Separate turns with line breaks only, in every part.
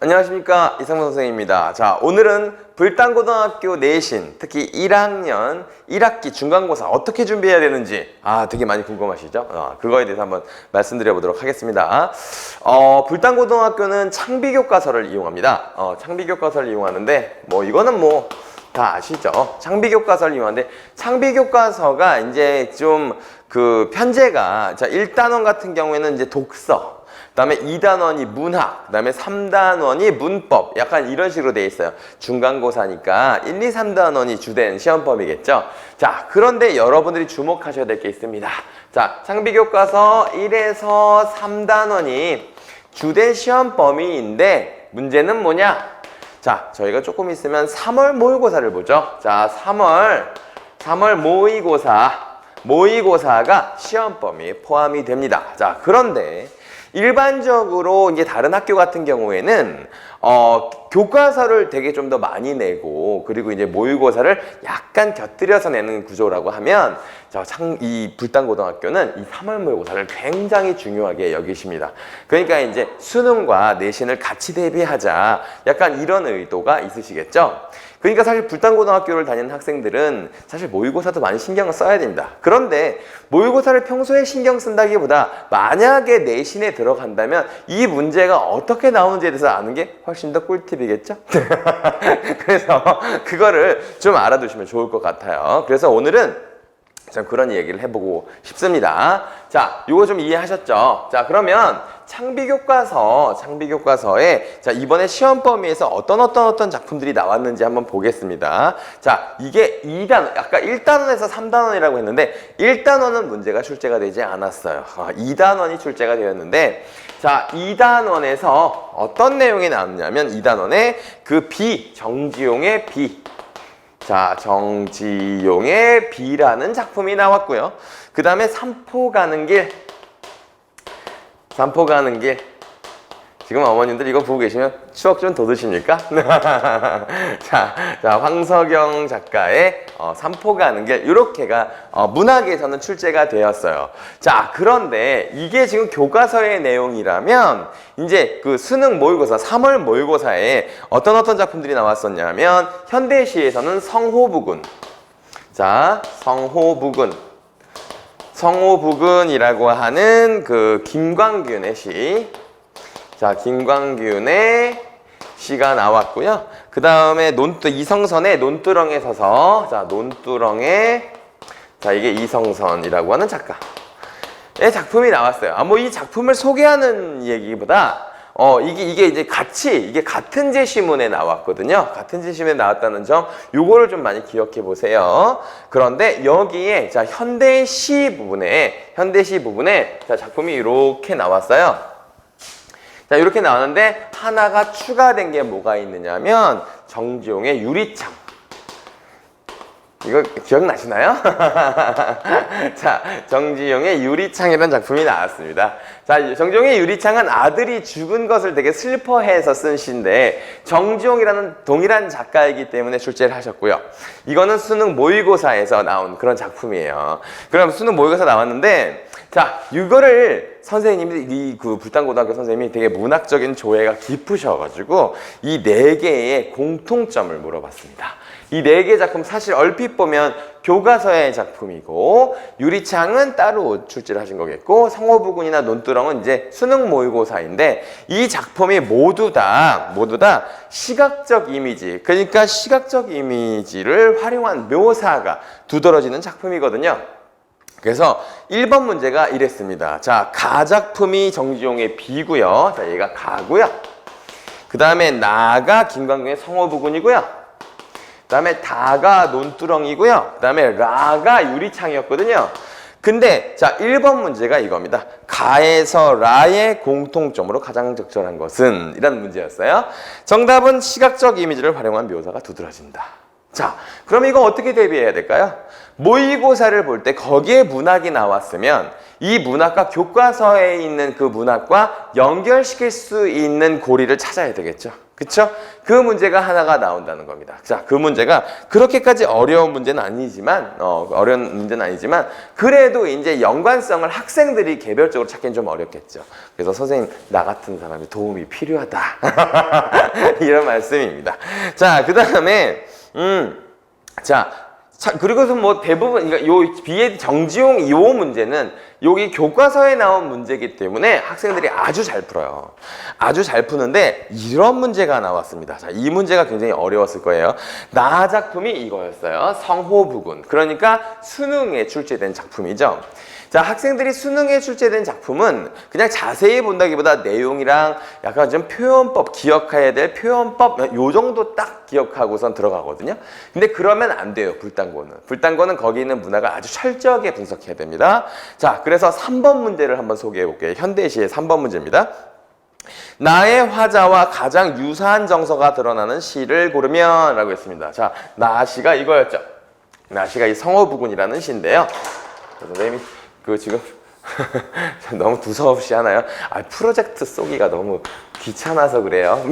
안녕하십니까, 이상문 선생님입니다. 자, 오늘은 불당고등학교 내신, 특히 1학년 1학기 중간고사 어떻게 준비해야 되는지 되게 많이 궁금하시죠? 그거에 대해서 한번 말씀드려 보도록 하겠습니다. 불당고등학교는 창비교과서를 이용합니다. 창비교과서를 이용하는데 이거는 다 아시죠? 창비교과서를 이용하는데, 창비교과서가 이제 좀 그 편제가, 자, 1단원 같은 경우에는 이제 독서, 그다음에 2단원이 문학, 그다음에 3단원이 문법, 약간 이런 식으로 돼 있어요. 중간고사니까 1, 2, 3단원이 주된 시험범위겠죠. 자, 그런데 여러분들이 주목하셔야 될 게 있습니다. 자, 창비교과서 1에서 3단원이 주된 시험범위인데 문제는 뭐냐? 자, 저희가 조금 있으면 3월 모의고사를 보죠. 자, 3월 모의고사가 시험 범위에 포함이 됩니다. 자, 그런데 일반적으로 이제 다른 학교 같은 경우에는 교과서를 되게 좀 더 많이 내고, 그리고 이제 모의고사를 약간 곁들여서 내는 구조라고 하면, 이 불당고등학교는 이 3월 모의고사를 굉장히 중요하게 여기십니다. 그러니까 이제 수능과 내신을 같이 대비하자, 약간 이런 의도가 있으시겠죠? 그러니까 사실 불당고등학교를 다니는 학생들은 사실 모의고사도 많이 신경을 써야 됩니다. 그런데 모의고사를 평소에 신경 쓴다기보다 만약에 내신에 들어간다면 이 문제가 어떻게 나오는지에 대해서 아는 게 훨씬 더 꿀팁이겠죠? 그래서 그거를 좀 알아두시면 좋을 것 같아요. 그래서 오늘은 좀 그런 얘기를 해보고 싶습니다. 자, 요거 좀 이해하셨죠? 자, 그러면 창비교과서에 자, 이번에 시험 범위에서 어떤 작품들이 나왔는지 한번 보겠습니다. 자, 이게 2단원, 아까 1단원에서 3단원이라고 했는데 1단원은 문제가 출제가 되지 않았어요. 2단원이 출제가 되었는데, 자, 2단원에서 어떤 내용이 나왔냐면 2단원에 그 정지용의 자, 정지용의 비라는 작품이 나왔고요. 그 다음에 삼포 가는 길. 지금 어머님들 이거 보고 계시면 추억 좀 돋으십니까? 자, 황석영 작가의 삼포 가는 길, 이렇게가 문학에서는 출제가 되었어요. 자, 그런데 이게 지금 교과서의 내용이라면 이제 그 수능 모의고사, 3월 모의고사에 어떤 작품들이 나왔었냐면, 현대시에서는 성호부군. 자, 성호부군이라고 하는 그 김광균의 시. 자, 김광균의 시가 나왔고요. 그 다음에 이성선의 논두렁에 서서, 자, 이게 이성선이라고 하는 작가의 작품이 나왔어요. 이 작품을 소개하는 얘기보다, 이게 이제 이게 같은 제시문에 나왔거든요. 같은 제시문에 나왔다는 점, 요거를 좀 많이 기억해 보세요. 그런데 여기에, 자, 현대시 부분에, 자, 작품이 이렇게 나왔어요. 자, 이렇게 나왔는데 하나가 추가된 게 뭐가 있느냐면 정지용의 유리창. 이거 기억나시나요? 자, 정지용의 유리창이라는 작품이 나왔습니다. 자, 정지용의 유리창은 아들이 죽은 것을 되게 슬퍼해서 쓴 시인데, 정지용이라는 동일한 작가이기 때문에 출제를 하셨고요. 이거는 수능 모의고사에서 나온 그런 작품이에요. 그럼 수능 모의고사 나왔는데, 자, 이거를 선생님이, 그 불당고등학교 선생님이 되게 문학적인 조예가 깊으셔가지고 이 4개의 공통점을 물어봤습니다. 이 4개 작품 사실 얼핏 보면 교과서의 작품이고, 유리창은 따로 출제를 하신 거겠고, 성호부군이나 논두렁은 이제 수능 모의고사인데, 이 작품이 모두 다 시각적 이미지, 그러니까 시각적 이미지를 활용한 묘사가 두드러지는 작품이거든요. 그래서 1번 문제가 이랬습니다. 자, 가작품이 정지용의 비고요. 자, 얘가 가고요. 그 다음에 나가 김광균의 성호부군이고요. 그 다음에 다가 논두렁이고요. 그 다음에 라가 유리창이었거든요. 근데 자, 1번 문제가 이겁니다. 가에서 라의 공통점으로 가장 적절한 것은? 이라는 문제였어요. 정답은 시각적 이미지를 활용한 묘사가 두드러진다. 자, 그럼 이거 어떻게 대비해야 될까요? 모의고사를 볼 때 거기에 문학이 나왔으면 이 문학과 교과서에 있는 그 문학과 연결시킬 수 있는 고리를 찾아야 되겠죠. 그쵸? 그 문제가 하나가 나온다는 겁니다. 자, 그 문제가 그렇게까지 어려운 문제는 아니지만, 어려운 문제는 아니지만, 그래도 이제 연관성을 학생들이 개별적으로 찾기는 좀 어렵겠죠. 그래서 선생님, 나 같은 사람이 도움이 필요하다. 이런 말씀입니다. 자, 그 다음에, 그리고서 뭐 대부분, 그러니까 요 BED 정지용 요 문제는 여기 교과서에 나온 문제이기 때문에 학생들이 아주 잘 풀어요. 아주 잘 푸는데 이런 문제가 나왔습니다. 자, 이 문제가 굉장히 어려웠을 거예요. 나 작품이 이거였어요. 성호부군. 그러니까 수능에 출제된 작품이죠. 자, 학생들이 수능에 출제된 작품은 그냥 자세히 본다기보다 내용이랑 약간 좀 표현법, 기억해야 될 표현법 요 정도 딱 기억하고선 들어가거든요. 근데 그러면 안 돼요, 불단고는. 불단고는 거기 있는 문화가 아주 철저하게 분석해야 됩니다. 자, 그래서 3번 문제를 한번 소개해 볼게요. 현대시의 3번 문제입니다. 나의 화자와 가장 유사한 정서가 드러나는 시를 고르면 라고 했습니다. 자, 나시가 이거였죠. 나시가 이 성호부군이라는 시인데요. 선생님이 지금 너무 두서없이 하나요? 프로젝트 쏘기가 너무 귀찮아서 그래요.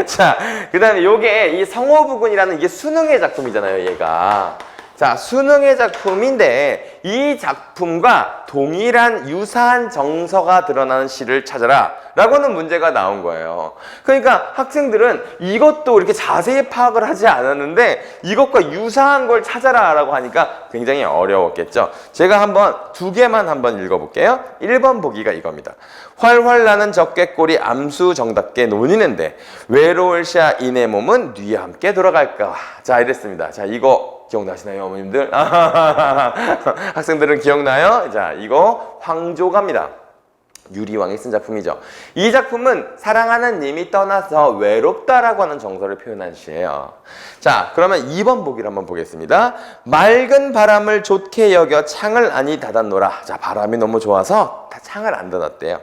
자, 그 다음에 요게 이 성호부군이라는 이게 수능의 작품이잖아요, 얘가. 자, 수능의 작품인데 이 작품과 동일한 유사한 정서가 드러나는 시를 찾아라 라고는 문제가 나온 거예요. 그러니까 학생들은 이것도 이렇게 자세히 파악을 하지 않았는데 이것과 유사한 걸 찾아라 라고 하니까 굉장히 어려웠겠죠. 제가 한번 두 개만 한번 읽어볼게요. 1번 보기가 이겁니다. 활활 나는 적개꼬리 암수 정답게 논이는데 외로울 샤 이내 몸은 뉘와 함께 돌아갈까. 자, 이랬습니다. 자, 이거 기억나시나요, 어머님들? 학생들은 기억나요? 자, 이거 황조가입니다. 유리왕이 쓴 작품이죠. 이 작품은 사랑하는 님이 떠나서 외롭다라고 하는 정서를 표현한 시예요. 자, 그러면 2번 보기를 한번 보겠습니다. 맑은 바람을 좋게 여겨 창을 안이 닫았노라. 자, 바람이 너무 좋아서 창을 안 닫았대요.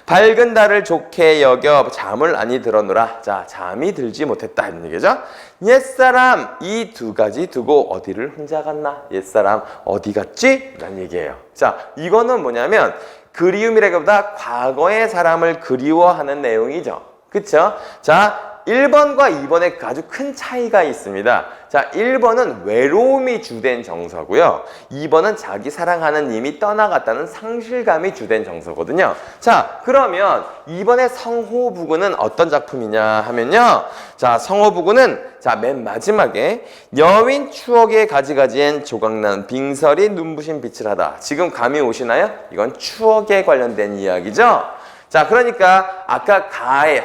밝은 달을 좋게 여겨 잠을 안이 들었노라. 자, 잠이 들지 못했다 이런 얘기죠. 옛사람 이 두 가지 두고 어디를 혼자 갔나? 옛사람 어디 갔지? 라는 얘기예요. 자, 이거는 뭐냐면 그리움이라기보다 과거의 사람을 그리워하는 내용이죠. 그쵸? 자, 1번과 2번에 아주 큰 차이가 있습니다. 자, 1번은 외로움이 주된 정서고요. 2번은 자기 사랑하는 님이 떠나갔다는 상실감이 주된 정서거든요. 자, 그러면 2번의 성호부군은 어떤 작품이냐 하면요. 자, 성호부군은 자, 맨 마지막에 여윈 추억의 가지가지엔 조각난 빙설이 눈부신 빛을 하다. 지금 감이 오시나요? 이건 추억에 관련된 이야기죠. 자, 그러니까 아까 가의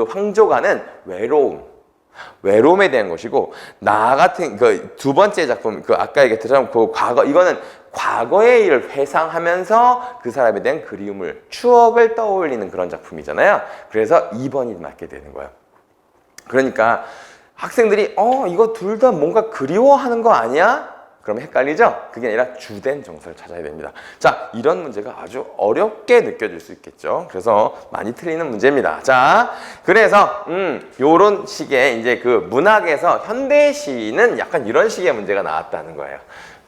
황조가는 외로움에 대한 것이고, 나 같은 두 번째 작품, 아까 얘기했던 그 과거, 이거는 과거의 일을 회상하면서 그 사람에 대한 그리움을, 추억을 떠올리는 그런 작품이잖아요. 그래서 2번이 맞게 되는 거예요. 그러니까 학생들이 이거 둘 다 뭔가 그리워하는 거 아니야? 그럼 헷갈리죠? 그게 아니라 주된 정서를 찾아야 됩니다. 자, 이런 문제가 아주 어렵게 느껴질 수 있겠죠. 그래서 많이 틀리는 문제입니다. 자, 그래서 요런 식의 이제 그 문학에서 현대시는 약간 이런 식의 문제가 나왔다는 거예요.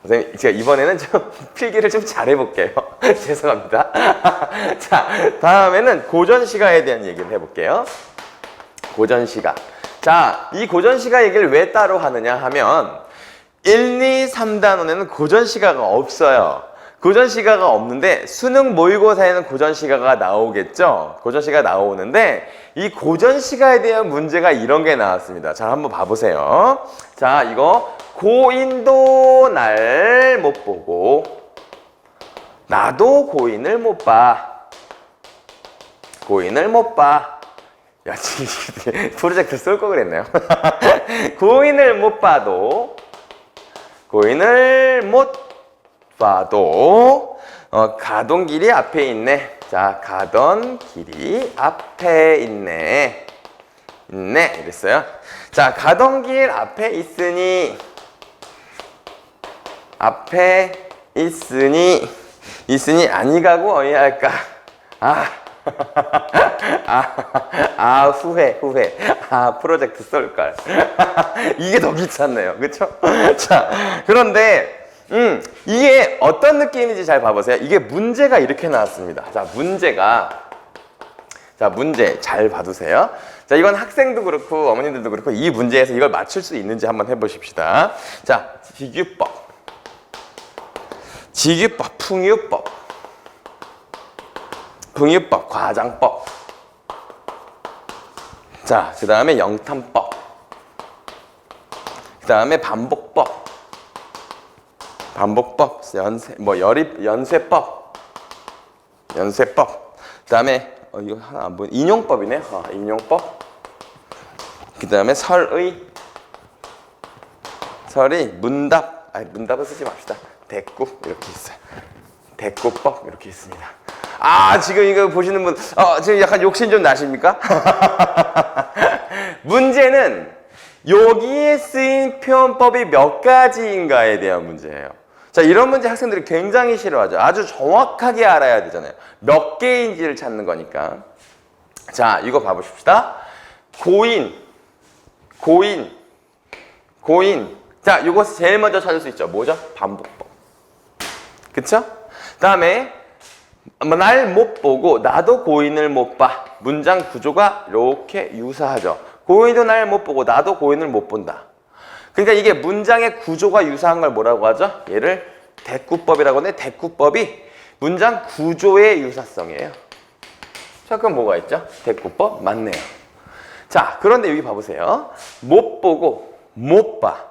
선생님, 제가 이번에는 좀 필기를 좀 잘해볼게요. 죄송합니다. 자, 다음에는 고전시가에 대한 얘기를 해볼게요. 고전시가. 자, 이 고전시가 얘기를 왜 따로 하느냐 하면 1, 2, 3단원에는 고전시가가 없어요. 고전시가가 없는데 수능 모의고사에는 고전시가가 나오겠죠. 고전시가 나오는데 이 고전시가에 대한 문제가 이런 게 나왔습니다. 자, 한번 봐보세요. 자, 이거 고인도 날 못 보고 나도 고인을 못 봐. 고인을 못 봐. 야, 프로젝트 쏠 거 그랬네요. 고인을 못 봐도 가던 길이 앞에 있네. 자, 가던 길이 앞에 있네. 이랬어요. 자, 가던 길 앞에 있으니 아니 가고 어이 할까. 후회. 프로젝트 쏠걸. 이게 더 귀찮네요. 그쵸? 자, 그런데, 이게 어떤 느낌인지 잘 봐보세요. 이게 문제가 이렇게 나왔습니다. 자, 문제 잘 봐두세요. 자, 이건 학생도 그렇고 어머님들도 그렇고 이 문제에서 이걸 맞출 수 있는지 한번 해보십시다. 자, 직유법, 직유법, 풍유법, 풍유법, 과장법. 자, 그 다음에 영탄법, 그 다음에 반복법, 반복법, 연쇄법, 연쇄법. 그 다음에 이거 하나 안 보이네. 인용법이네. 인용법. 그 다음에 설의, 문답. 문답은 쓰지 맙시다. 대꾸 이렇게 있어요. 대꾸법 이렇게 있습니다. 지금 이거 보시는 분, 지금 약간 욕심 좀 나십니까? 문제는 여기에 쓰인 표현법이 몇 가지인가에 대한 문제예요. 자, 이런 문제 학생들이 굉장히 싫어하죠. 아주 정확하게 알아야 되잖아요. 몇 개인지를 찾는 거니까. 자, 이거 봐보십시다. 고인. 자, 이거 제일 먼저 찾을 수 있죠. 뭐죠? 반복법. 그쵸? 그 다음에 날 못 보고 나도 고인을 못 봐. 문장 구조가 이렇게 유사하죠. 고인도 날 못 보고 나도 고인을 못 본다. 그러니까 이게 문장의 구조가 유사한 걸 뭐라고 하죠? 얘를 대꾸법이라고 하는데 대꾸법이 문장 구조의 유사성이에요. 자, 그럼 뭐가 있죠? 대꾸법 맞네요. 자, 그런데 여기 봐보세요. 못 보고 못 봐.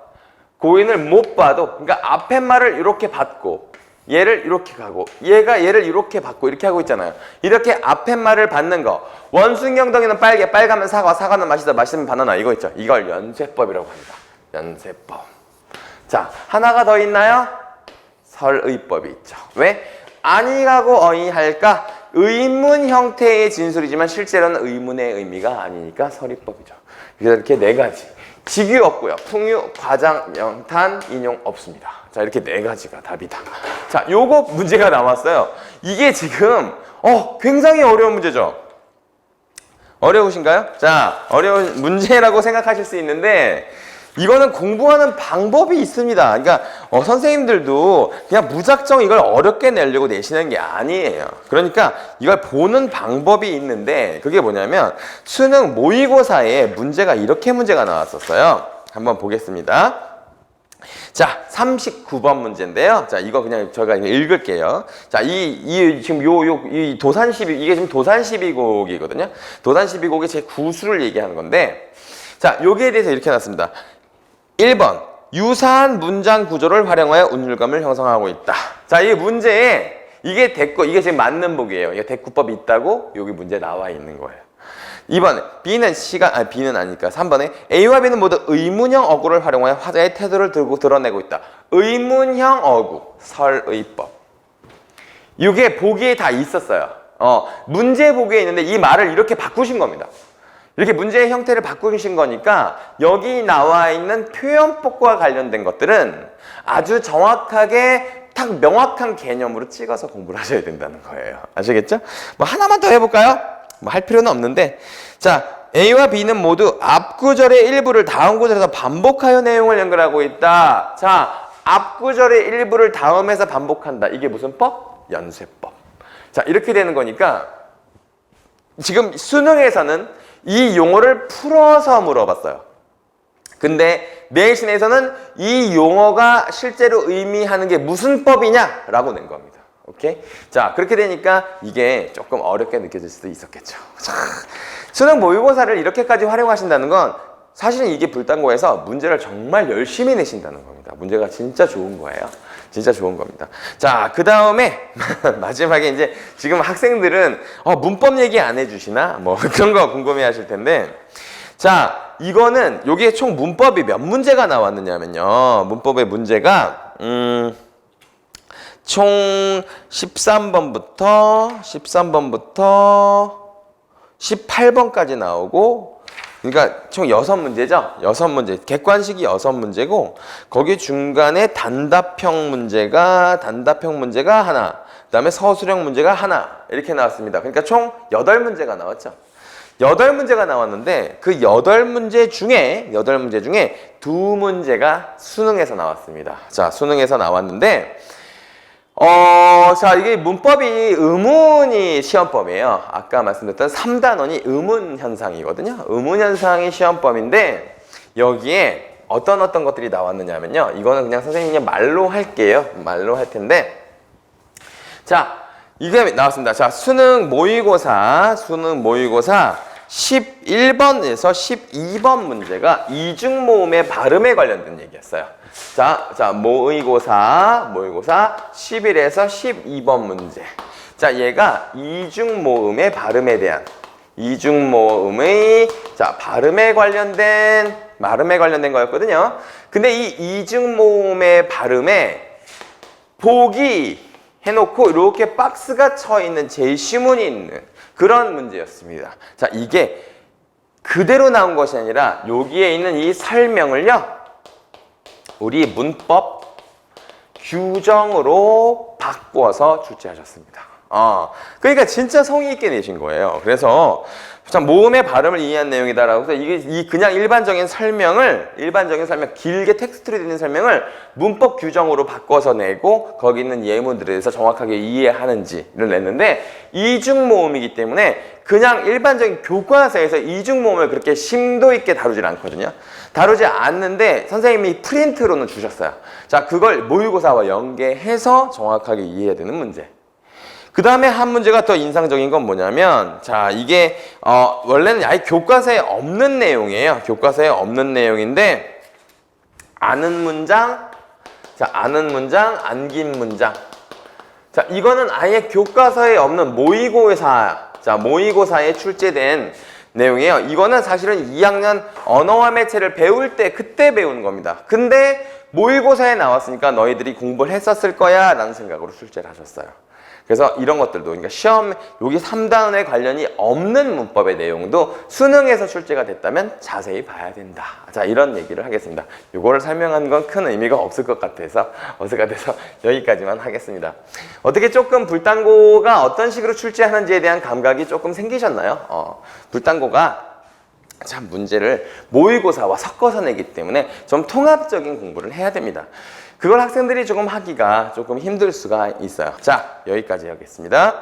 고인을 못 봐도, 그러니까 앞에 말을 이렇게 받고 얘를 이렇게 가고 얘가 얘를 이렇게 받고 이렇게 하고 있잖아요. 이렇게 앞에 말을 받는 거. 원숭이형덩이는 빨개, 빨가면 사과, 사과는 맛있다, 맛있으면 바나나. 이거 있죠. 이걸 연쇄법이라고 합니다. 연쇄법. 자, 하나가 더 있나요? 설의법이 있죠. 왜? 아니 가고 어이 할까? 의문 형태의 진술이지만 실제로는 의문의 의미가 아니니까 설의법이죠. 이렇게 네 가지. 직유 없고요. 풍유, 과장, 명탄, 인용 없습니다. 자, 이렇게 네 가지가 답이다. 자, 요거 문제가 나왔어요. 이게 지금 굉장히 어려운 문제죠. 어려우신가요? 자, 어려운 문제라고 생각하실 수 있는데 이거는 공부하는 방법이 있습니다. 그러니까 선생님들도 그냥 무작정 이걸 어렵게 내려고 내시는 게 아니에요. 그러니까 이걸 보는 방법이 있는데 그게 뭐냐면 수능 모의고사에 문제가 나왔었어요. 한번 보겠습니다. 자, 39번 문제인데요. 자, 이거 그냥 제가 읽을게요. 자, 지금 이 도산 12, 이게 지금 도산 12곡이거든요. 도산 12곡이 제 구수를 얘기하는 건데, 자, 여기에 대해서 이렇게 놨습니다. 1번, 유사한 문장 구조를 활용하여 운율감을 형성하고 있다. 자, 이 문제에 이게 지금 맞는 복이에요. 이게 대꾸법이 있다고 여기 문제 나와 있는 거예요. 2번, B는 아니니까 3번에 A와 B는 모두 의문형 어구를 활용하여 화자의 태도를 드러내고 있다. 의문형 어구, 설의법. 이게 보기에 다 있었어요. 문제 보기에 있는데 이 말을 이렇게 바꾸신 겁니다. 이렇게 문제의 형태를 바꾸신 거니까 여기 나와 있는 표현법과 관련된 것들은 아주 정확하게 딱 명확한 개념으로 찍어서 공부를 하셔야 된다는 거예요. 아시겠죠? 뭐 하나만 더 해볼까요? 뭐 할 필요는 없는데, 자, A와 B는 모두 앞 구절의 일부를 다음 구절에서 반복하여 내용을 연결하고 있다. 자, 앞 구절의 일부를 다음에서 반복한다. 이게 무슨 법? 연쇄법. 자, 이렇게 되는 거니까 지금 수능에서는 이 용어를 풀어서 물어봤어요. 근데 내신에서는 이 용어가 실제로 의미하는 게 무슨 법이냐라고 낸 겁니다. 오케이? 자, 그렇게 되니까 이게 조금 어렵게 느껴질 수도 있었겠죠. 수능 모의고사를 이렇게까지 활용하신다는 건 사실은 이게 불당고에서 문제를 정말 열심히 내신다는 겁니다. 문제가 진짜 좋은 거예요. 진짜 좋은 겁니다. 자, 그 다음에 마지막에 이제 지금 학생들은 문법 얘기 안 해주시나? 뭐 그런 거 궁금해 하실 텐데, 자, 이거는 여기에 총 문법이 몇 문제가 나왔느냐면요. 문법의 문제가 총 13번부터 18번까지 나오고, 그러니까 총 6문제죠. 6문제. 객관식이 6문제고 거기 중간에 단답형 문제가 하나, 그다음에 서술형 문제가 하나 이렇게 나왔습니다. 그러니까 총 8문제가 나왔죠. 8문제가 나왔는데 그 8문제 중에 2문제가 수능에서 나왔습니다. 자, 수능에서 나왔는데 자, 이게 문법이 의문이 시험범이에요. 아까 말씀드렸던 3단원이 의문 현상이거든요. 의문 현상이 시험범인데, 여기에 어떤 것들이 나왔느냐면요. 이거는 그냥 선생님이 말로 할게요. 말로 할 텐데. 자, 이게 나왔습니다. 자, 수능 모의고사 11번에서 12번 문제가 이중모음의 발음에 관련된 얘기였어요. 자, 모의고사 11에서 12번 문제. 자, 얘가 이중모음의 발음에 대한 이중모음의 발음에 관련된 거였거든요. 근데 이 이중모음의 발음에 보기 해놓고 이렇게 박스가 쳐 있는 제시문이 있는 그런 문제였습니다. 자, 이게 그대로 나온 것이 아니라 여기에 있는 이 설명을요, 우리 문법 규정으로 바꿔서 출제하셨습니다. 그러니까 진짜 성의 있게 내신 거예요. 그래서 참 모음의 발음을 이해한 내용이다라고 해서 이게 그냥 일반적인 설명, 길게 텍스트로 되는 설명을 문법 규정으로 바꿔서 내고 거기 있는 예문들에 대해서 정확하게 이해하는지를 냈는데, 이중모음이기 때문에 그냥 일반적인 교과서에서 이중모음을 그렇게 심도 있게 다루질 않거든요. 다루지 않는데 선생님이 프린트로는 주셨어요. 자, 그걸 모의고사와 연계해서 정확하게 이해해야 되는 문제. 그 다음에 한 문제가 더 인상적인 건 뭐냐면, 자, 이게 원래는 아예 교과서에 없는 내용이에요. 교과서에 없는 내용인데, 아는 문장, 안긴 문장. 자, 이거는 아예 교과서에 없는 모의고사에 출제된 내용이에요. 이거는 사실은 2학년 언어와 매체를 배울 때 그때 배우는 겁니다. 근데 모의고사에 나왔으니까 너희들이 공부를 했었을 거야 라는 생각으로 출제를 하셨어요. 그래서 이런 것들도, 그러니까 시험 여기 3단원에 관련이 없는 문법의 내용도 수능에서 출제가 됐다면 자세히 봐야 된다. 자, 이런 얘기를 하겠습니다. 이거를 설명하는 건 큰 의미가 없을 것 같아서 어색가 돼서 여기까지만 하겠습니다. 어떻게 조금 불단고가 어떤 식으로 출제하는지에 대한 감각이 조금 생기셨나요? 불단고가 참 문제를 모의고사와 섞어서 내기 때문에 좀 통합적인 공부를 해야 됩니다. 그걸 학생들이 조금 하기가 조금 힘들 수가 있어요. 자, 여기까지 하겠습니다.